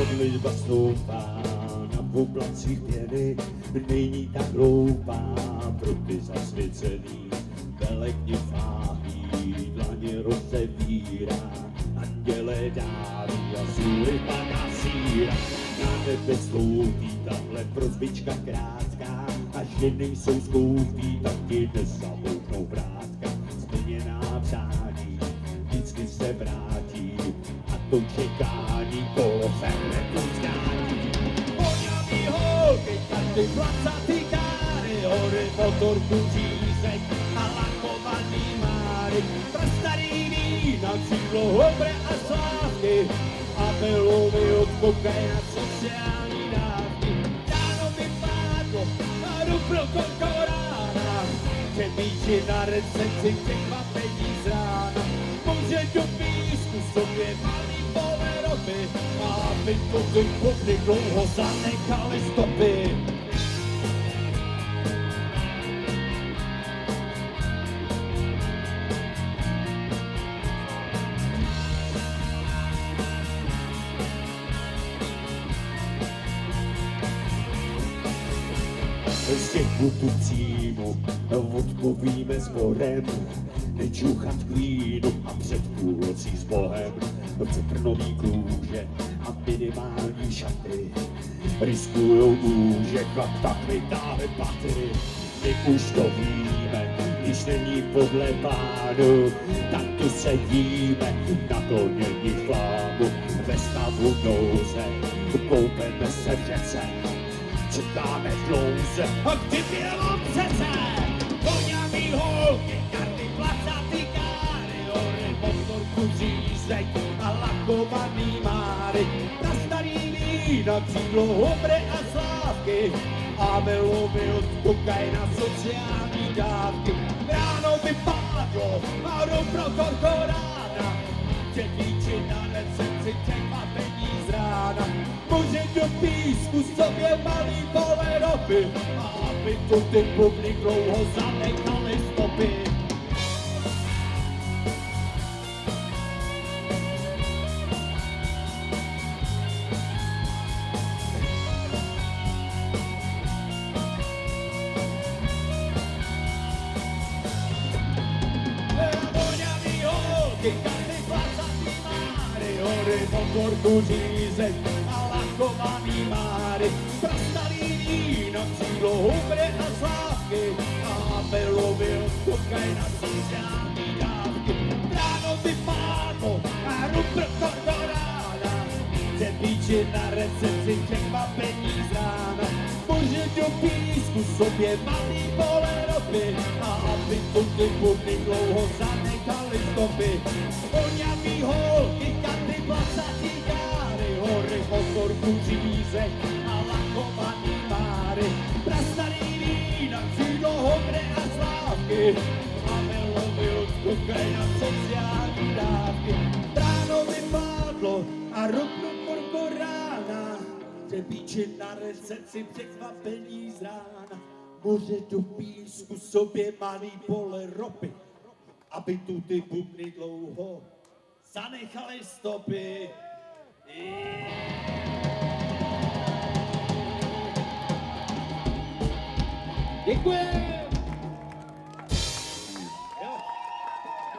modlitba stoupá na poplacích pěny, není tak hloupá pro ty zasvěcený. Velekně fáhý, dlaně rozevírá, anděle dáví a sůly padá síra. Na nebe stoupí tahle prozbička krátká, až že nejsou skoupí, tak ti nezamouknou vrátka. Splněná přání vždycky se vrátí a to čekání koloferne pozdání. Voňavý holky, každý placatý káry, hory motorku řízek a lakovaný máry. Prastarý vína, křídlo, hobre a slávky a belovi od kokaina sociální dávky. Ráno vypadlo a jdu pro konkorána, přemíči na recepci překvapení z rána. Může do písku sobě malý poleroby, a aby to ty kopny dlouho zanechali stopy. Z těch butucímu odpovíme sborem, nečuchat k vínu a před půlnocí s Bohem. Cetrnový kůže a minimální šaty riskujou úžek a tak vytáhne paty. My už to víme, když není podle pánu, tak tu sedíme, na to není flámu. Ve stavu nouze koupeme se v řece, čekáme dlouze a kdy bylo přece. Voňavý holky, karty, placatý káry, hory, motorku řízek a lakovaný máry. Prastarý vína, křídlo, hobre a slávky a melovy od kokaina sociální dávky. Ráno vypadlo a jdu pro korkorána, četíči na recepci překvapení z rána. Může do písku sobě malý poleroby, a aby tu ty bubny dlouho zanechali stopy. Voňavý holky, každý placatý máry, hory, motorku řízek a lakovaný máry. Prastarý víno, křídlo, hubre a slávky a belovy od kokaina sociální dávky. Ráno vypadlo a jdu pro korkorána, přepíči na recepci překvapení z rána. Může do písku sobě malý poleroby, a aby tu ty bubny dlouho zanechali stopy. Voňavý holky, karty, placatý káry, hory, motorku řízek a lakovaný máry. Prastarý vína, křídlo, hobre a slávky a melovy od kokaina sociální dávky. Ráno vypadlo a jdu pro korkorána, přepíči na recepci překvapení z rána. Může do písku sobě malý pole ropy, aby tu ty bubny dlouho zanechali stopy. Děkuji!